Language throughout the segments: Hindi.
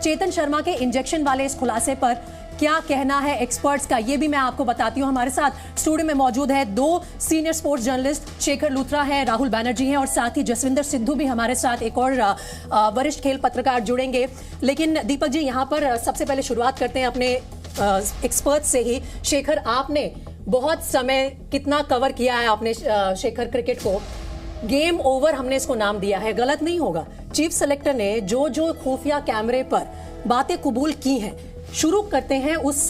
चेतन शर्मा के इंजेक्शन वाले इस खुलासे पर क्या कहना है एक्सपर्ट्स का, ये भी मैं आपको बताती हूँ। हमारे साथ स्टूडियो में मौजूद है दो senior sports journalist, Shekhar Luthra है, राहुल बैनर्जी हैं और साथ ही जसविंदर सिद्धू भी हमारे साथ, एक और वरिष्ठ खेल पत्रकार जुड़ेंगे। लेकिन दीपक जी, यहाँ पर सबसे पहले शुरुआत करते हैं अपने एक्सपर्ट्स से ही। शेखर, आपने बहुत समय कितना कवर किया है आपने शेखर क्रिकेट को, गेम ओवर हमने इसको नाम दिया है, गलत नहीं होगा। चीफ सेलेक्टर ने जो जो खुफिया कैमरे पर बातें कबूल की हैं, शुरू करते हैं उस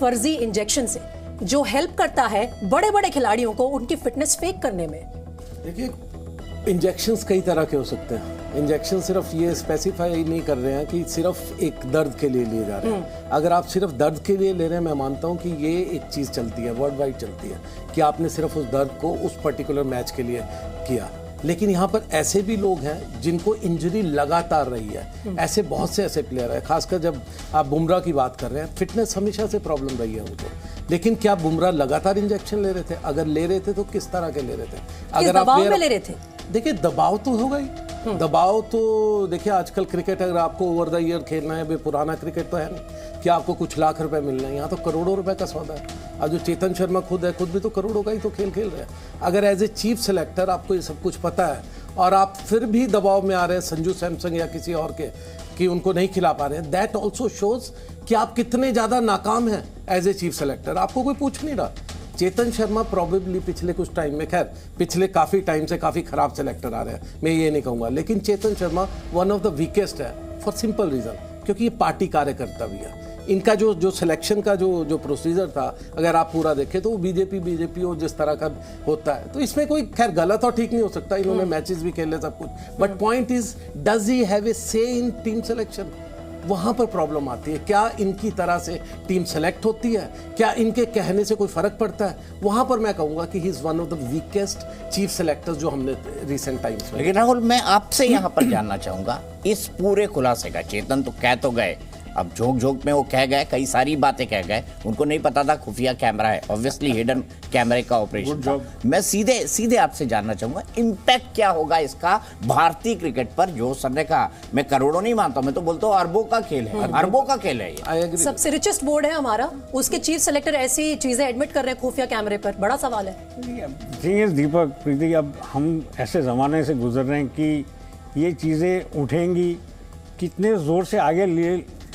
फर्जी इंजेक्शन से जो हेल्प करता है बड़े बड़े खिलाड़ियों को उनकी फिटनेस फेक करने में। देखिए, इंजेक्शंस कई तरह के हो सकते हैं। इंजेक्शन सिर्फ ये स्पेसिफाई नहीं कर रहे हैं कि सिर्फ एक दर्द के लिए लिए जा रहे हैं। अगर आप सिर्फ दर्द के लिए ले रहे हैं, मैं मानता हूं कि ये एक चीज़ चलती है, वर्ल्ड वाइड चलती है कि आपने सिर्फ उस दर्द को उस पर्टिकुलर मैच के लिए किया। लेकिन यहाँ पर ऐसे भी लोग हैं जिनको इंजरी लगातार रही है। ऐसे बहुत से ऐसे प्लेयर हैं, खासकर जब आप बुमराह की बात कर रहे हैं, फिटनेस हमेशा से प्रॉब्लम रही है उनको। लेकिन क्या बुमराह लगातार इंजेक्शन ले रहे थे? अगर ले रहे थे तो किस तरह के ले रहे थे? अगर आप दबाव में ले रहे थे? देखिए, दबाव तो होगा ही। दबाव तो देखिए, आजकल क्रिकेट अगर आपको ओवर द ईयर खेलना है, पुराना क्रिकेट तो है नहीं कि आपको कुछ लाख रुपए मिलना है। यहाँ तो करोड़ों रुपए का सौदा है। अब जो चेतन शर्मा खुद है, खुद भी तो करोड़ों का ही तो खेल खेल रहे हैं। अगर एज ए चीफ सेलेक्टर आपको ये सब कुछ पता है और आप फिर भी दबाव में आ रहे हैं संजू सैमसन या किसी और के कि उनको नहीं खिला पा रहे हैं, दैट ऑल्सो शोज कि आप कितने ज़्यादा नाकाम हैं एज ए चीफ सेलेक्टर। आपको कोई पूछ नहीं रहा। चेतन शर्मा प्रोबेबली पिछले कुछ टाइम में, खैर पिछले काफ़ी टाइम से काफ़ी खराब सेलेक्टर आ रहे हैं, मैं ये नहीं कहूँगा, लेकिन Chetan Sharma one of the weakest है फॉर सिंपल रीज़न, क्योंकि ये पार्टी कार्यकर्ता भी है। इनका जो सिलेक्शन का जो प्रोसीजर था, अगर आप पूरा देखें तो वो बीजेपी और जिस तरह का होता है, तो इसमें कोई खैर गलत और ठीक नहीं हो सकता। इन्होंने मैचेस भी खेले, सब कुछ, but point is does he have a से इन टीम सिलेक्शन? वहां पर प्रॉब्लम आती है। क्या इनकी तरह से टीम सेलेक्ट होती है? क्या इनके कहने से कोई फर्क पड़ता है? वहां पर मैं कहूंगा कि he is one of the weakest chief selectors जो हमने रिसेंट टाइम्स में। लेकिन राहुल, मैं आपसे यहाँ पर जानना चाहूंगा इस पूरे खुलासे का। चेतन तो कह तो गए, अब झोंक में वो कह गए, कई सारी बातें कह गए, उनको नहीं पता था खुफिया कैमरा है, ऑब्वियसली हिडन कैमरे का ऑपरेशन था। मैं सीधे आपसे जानना चाहूंगा इम्पैक्ट क्या होगा इसका भारतीय क्रिकेट पर। जो सर ने कहा, मैं करोड़ों नहीं मानता, मैं तो बोलता हूँ अरबों का खेल है, अरबों का खेल है ये। सबसे रिचेस्ट बोर्ड है हमारा, उसके चीफ सेलेक्टर ऐसी चीजें एडमिट कर रहे हैं खुफिया कैमरे पर, बड़ा सवाल है। दीपक, प्रीति, अब हम ऐसे जमाने से गुजर रहे हैं कि ये चीजें उठेंगी, कितने जोर से आगे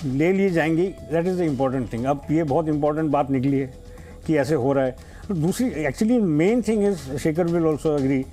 ले लिए जाएंगी, that is the important thing. अब ये बहुत इंपॉर्टेंट बात निकली है कि ऐसे हो रहा है। दूसरी actually main thing is, Shekhar will also agree,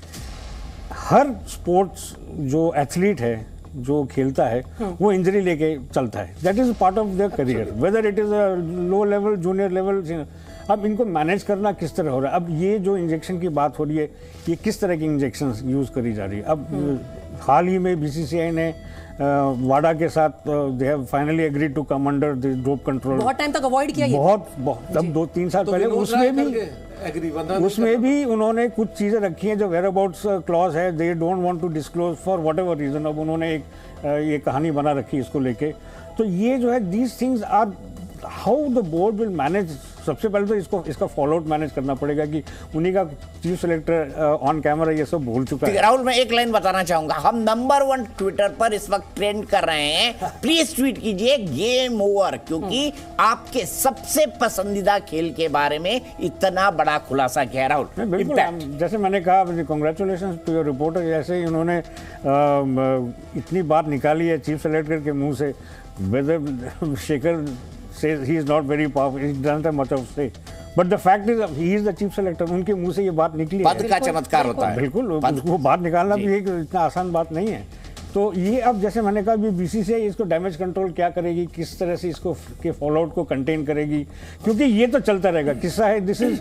हर स्पोर्ट्स जो एथलीट है, जो खेलता है, वो इंजरी लेके चलता है। That is part of their career, whether it is a low level, junior level. अब इनको मैनेज करना किस तरह हो रहा है? अब ये जो इंजेक्शन की बात हो रही है, ये किस तरह की इंजेक्शन यूज़ करी जा रही है? अब हाल ही में बीसीसीआई ने वाडा के साथ they have finally agreed to come under the dope control. बहुत टाइम तक अवॉइड किया ये, बहुत तब 2-3 साल पहले उसमें भी उन्होंने कुछ चीज़ें रखी हैं जो वेयर अबाउट्स क्लॉज है, they don't want to disclose for whatever reason. अब उन्होंने एक ये कहानी बना रखी इसको लेके। तो ये जो है, these things are how the board will manage. सबसे पहले तो इसका फॉलो आउट मैनेज करना पड़ेगा कि उन्हीं का चीफ सेलेक्टर ऑन कैमरा ये सब बोल चुका है। राहुल, मैं एक लाइन बताना चाहूंगा, हम नंबर 1 ट्विटर पर इस वक्त ट्रेंड कर रहे हैं, प्लीज ट्वीट कीजिए गेम ओवर, क्योंकि आपके सबसे पसंदीदा खेल के बारे में इतना बड़ा खुलासा किया है। राहुल, जैसे मैंने कहा, कांग्रेचुलेशन टू योर रिपोर्टर, जैसे इन्होंने इतनी बात निकाली है चीफ सेलेक्टर के मुंह से, whether Shekhar says he is not very powerful, he doesn't have much of say, but the fact is he is the chief selector। उनके मुंह से ये बात निकली है, पद का चमत्कार होता है। बिल्कुल, वो बात निकालना भी एक इतना आसान बात नहीं है। तो ये अब जैसे मैंने कहा, बीसीसीआई इसको डैमेज कंट्रोल क्या करेगी, किस तरह से इसको के फॉलो आउट को कंटेन करेगी, क्योंकि ये तो चलता रहेगा। किस्सा है, दिस इज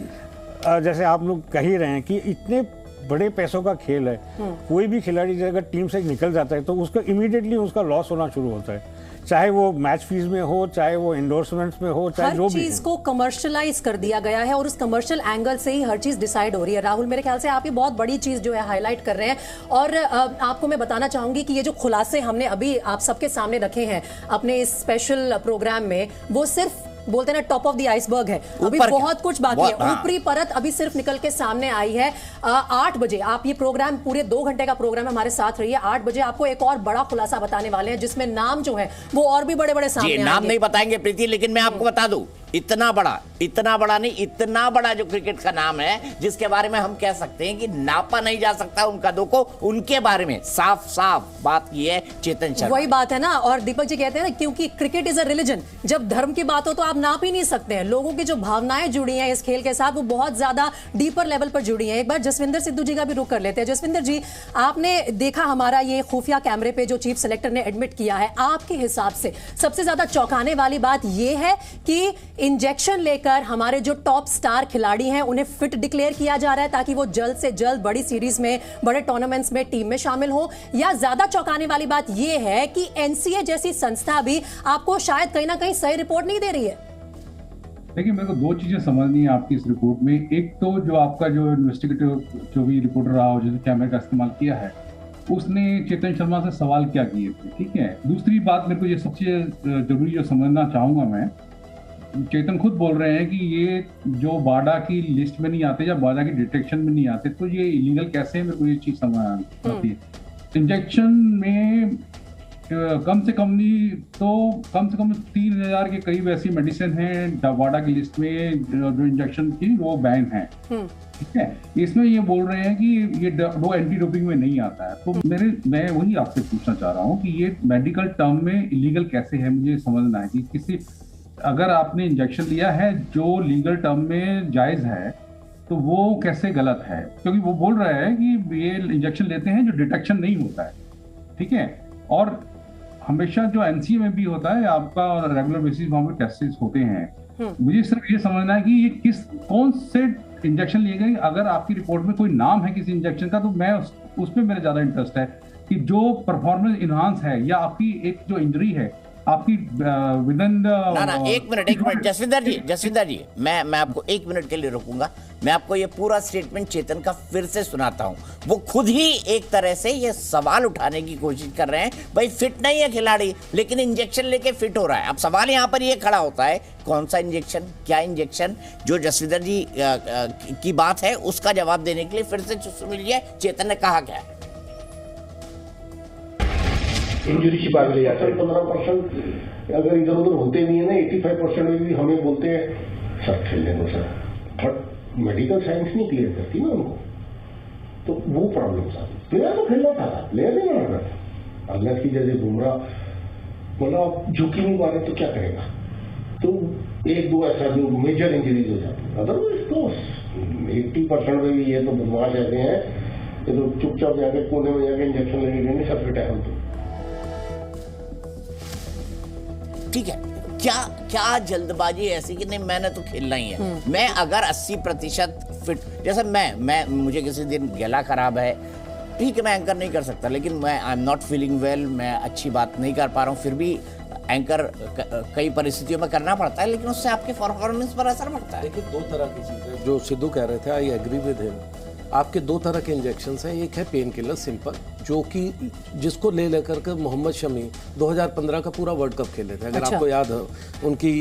जैसे आप लोग कह ही रहे हैं कि इतने बड़े पैसों का खेल है, कोई भी खिलाड़ी अगर टीम से निकल जाता है तो उसका इमीडिएटली उसका लॉस होना शुरू होता है, चाहे वो मैच फीस में हो, चाहे वो एंडोर्समेंट्स में हो, चाहे जो भी। हर चीज को कमर्शियलाइज कर दिया गया है और उस कमर्शियल एंगल से ही हर चीज डिसाइड हो रही है। राहुल, मेरे ख्याल से आप ये बहुत बड़ी चीज जो है हाईलाइट कर रहे हैं। और आपको मैं बताना चाहूंगी कि ये जो खुलासे हमने अभी आप सबके सामने रखे हैं अपने इस स्पेशल प्रोग्राम में, वो सिर्फ बोलते हैं ना टॉप ऑफ द आइसबर्ग है, अभी बहुत कुछ बाकी है, ऊपरी परत अभी सिर्फ निकल के सामने आई है। 8 बजे आप ये प्रोग्राम, पूरे 2 घंटे का प्रोग्राम हमारे साथ रहिए। 8 बजे आपको एक और बड़ा खुलासा बताने वाले हैं जिसमें नाम जो है वो और भी बड़े बड़े सामने आएंगे। नाम नहीं बताएंगे प्रीति, लेकिन मैं आपको बता दूं, इतना बड़ा नहीं, इतना बड़ा जो क्रिकेट का नाम है जिसके बारे में हम कह सकते हैं कि नापा नहीं जा सकता उन कदों को, उनके बारे में साफ साफ बात की है चेतन शर्मा। वही बात है ना, और दीपक जी कहते हैं ना, क्योंकि क्रिकेट इज अ रिलीजन, जब धर्म की बात हो तो आप नाप ही नहीं सकते हैं। लोगों की जो भावनाएं जुड़ी हैं इस खेल के साथ वो बहुत ज्यादा डीपर लेवल पर जुड़ी हैं। एक बार जसविंदर सिद्धू जी का भी रुख कर लेते हैं। जसविंदर जी, आपने देखा हमारा ये खुफिया कैमरे पे जो चीफ सेलेक्टर ने एडमिट किया है, आपके हिसाब से सबसे ज्यादा चौंकाने वाली बात यह है कि इंजेक्शन लेकर हमारे जो टॉप स्टार खिलाड़ी हैं उन्हें फिट डिक्लेयर किया जा रहा है ताकि वो जल्द से जल्द बड़ी सीरीज में, बड़े टूर्नामेंट्स में टीम में शामिल हो, या ज्यादा चौंकाने वाली बात यह है कि एनसीए जैसी संस्था भी आपको शायद कहीं ना कहीं सही रिपोर्ट नहीं दे रही है? देखिए, मेरे को 2 चीजें समझनी है आपकी इस रिपोर्ट में। एक तो जो आपका जो इन्वेस्टिगेटिव जो भी रिपोर्टर रहा हो, जिसने कैमरे का इस्तेमाल किया है, उसने चेतन शर्मा से सवाल क्या किए थे, ठीक है। दूसरी बात, मेरे को ये सबसे जरूरी जो समझना चाहूंगा मैं, चेतन खुद बोल रहे हैं कि ये जो बाडा की लिस्ट में नहीं आते या बाडा की डिटेक्शन में नहीं आते तो ये इलीगल कैसे है, मेरे को ये चीज समझ आती है। इंजेक्शन में कम से कम नहीं तो कम से कम 3000 के करीब ऐसी मेडिसिन है बाडा की लिस्ट में जो इंजेक्शन की वो बैन है, ठीक है। इसमें ये बोल रहे हैं कि ये वो एंटी डोपिंग में नहीं आता है। तो मैं वही आपसे पूछना चाह रहा हूँ कि ये मेडिकल टर्म में इलीगल कैसे है, मुझे समझना है कि किसी, अगर आपने इंजेक्शन लिया है जो लीगल टर्म में जायज है तो वो कैसे गलत है, क्योंकि वो बोल रहा है कि ये इंजेक्शन लेते हैं जो डिटेक्शन नहीं होता है, ठीक है। और हमेशा जो एनसीए में भी होता है आपका रेगुलर बेसिस वहां पे टेस्ट्स होते हैं। मुझे सिर्फ ये समझना है कि ये कौन से इंजेक्शन लिए गए। अगर आपकी रिपोर्ट में कोई नाम है किसी इंजेक्शन का तो मैं उसमें मेरा ज्यादा इंटरेस्ट है कि जो परफॉर्मेंस इनहांस है या आपकी एक जो इंजरी है आपकी विद इन ना एक मिनट जसविंदर जी मैं आपको 1 मिनट के लिए रोकूंगा। मैं आपको ये पूरा स्टेटमेंट चेतन का फिर से सुनाता हूं। वो खुद ही एक तरह से ये सवाल उठाने की कोशिश कर रहे हैं, भाई फिट नहीं है खिलाड़ी लेकिन इंजेक्शन लेके फिट हो रहा है। अब सवाल यहां पर ये खड़ा होता है, कौन सा इंजेक्शन, क्या इंजेक्शन, जो जसविंदर जी की बात है उसका जवाब देने के लिए फिर से सुन लीजिए चेतन ने कहा क्या है। इंजरी छिपा के ले जाते हैं। 15% अगर इधर उधर होते नहीं है ना, 85% में भी हमें बोलते हैं सर खेलने दो सर, बट मेडिकल साइंस नहीं क्लियर करती ना उनको, तो वो प्रॉब्लम था। प्लेयर तो खेलना था, प्लेयर नहीं बना करता। अगला की जैसे बुमराह बोला झुकी नहीं पा रहे तो क्या करेगा, तो 1-2 ऐसा जो मेजर इंजरीज हो जाती है। अदरवाइज तो 80% में भी ये तो बदमाश रहते हैं, ये तो चुपचाप जाके कोने में जाके इंजेक्शन लेने देंगे सबके टाइम पे। ठीक है, क्या जल्दबाजी ऐसी कि नहीं मैंने तो खेलना ही है। मैं अगर 80% फिट, जैसे मैं मुझे किसी दिन गला खराब है, ठीक है मैं एंकर नहीं कर सकता, लेकिन मैं I am not feeling well, मैं अच्छी बात नहीं कर पा रहा हूँ, फिर भी एंकर कई परिस्थितियों में करना पड़ता है, लेकिन उससे आपके परफॉर्मेंस पर असर पड़ता है। देखिए 2 तरह की चीजें जो सिद्धू कह रहे थे, आई एग्री विद हिम। आपके 2 तरह के इंजेक्शंस हैं। एक है पेन किलर सिंपल, जो कि जिसको ले लेकर के मोहम्मद शमी 2015 का पूरा वर्ल्ड कप खेले थे, अगर आपको याद हो, उनकी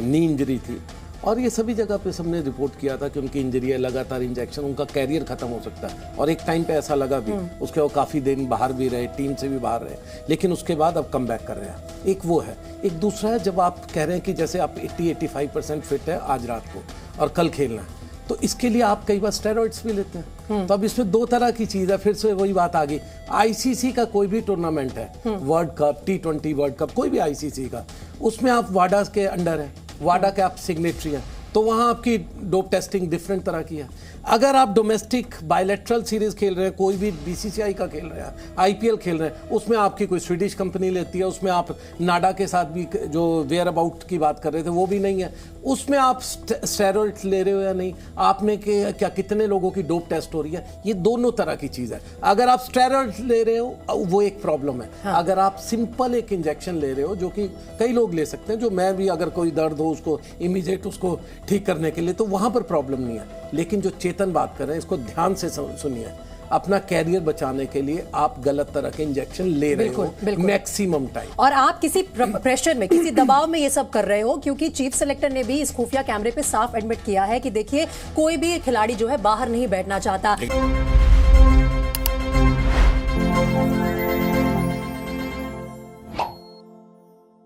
नी इंजरी थी और ये सभी जगह पे सबने रिपोर्ट किया था कि उनकी इंजरी है, लगातार इंजेक्शन, उनका कैरियर खत्म हो सकता है। और एक टाइम पे ऐसा लगा भी, उसके वो काफ़ी दिन बाहर भी रहे, टीम से भी बाहर रहे, लेकिन उसके बाद अब कम बैक कर रहे हैं। एक वो है। एक दूसरा है जब आप कह रहे हैं कि जैसे आप 80-85% फिट है आज रात को और कल खेलना है, तो इसके लिए आप कई बार स्टेरॉइड्स भी लेते हैं। तो अब इसमें 2 तरह की चीज है। फिर से वही बात आ गई, आईसीसी का कोई भी टूर्नामेंट है, world cup, T20 world cup, कोई भी आईसीसी का, उसमें आप वाडा के अंडर है, वाडा के आप सिग्नेटरी हैं, तो वहाँ आपकी डोप टेस्टिंग डिफरेंट तरह की है। अगर आप डोमेस्टिक बायलैटरल सीरीज खेल रहे हैं, कोई भी बीसीसीआई का खेल रहे हैं, आईपीएल खेल रहे हैं, उसमें आपकी कोई स्वीडिश कंपनी लेती है, उसमें आप नाडा के साथ भी जो वेयर अबाउट की बात कर रहे थे वो भी नहीं है, उसमें आप स्टेरॉइड्स ले रहे हो या नहीं, आप में के क्या कितने लोगों की डोप टेस्ट हो रही है, ये दोनों तरह की चीज़ है। अगर आप स्टेरॉइड्स ले रहे हो वो एक प्रॉब्लम है। हाँ। अगर आप सिंपल एक इंजेक्शन ले रहे हो, जो कि कई लोग ले सकते हैं, जो मैं भी अगर कोई दर्द हो उसको इमीडिएट उसको ठीक करने के लिए, तो वहाँ पर प्रॉब्लम नहीं है। लेकिन जो चेतन बात कर रहे हैं इसको ध्यान से सुनिए। अपना कैरियर बचाने के लिए आप गलत तरह के इंजेक्शन ले रहे हो मैक्सिमम टाइम। और आप किसी प्रेशर में, किसी दबाव में ये सब कर रहे हो, क्योंकि चीफ सेलेक्टर ने भी इस खुफिया कैमरे पे साफ एडमिट किया है कि देखिए कोई भी खिलाड़ी जो है बाहर नहीं बैठना चाहता।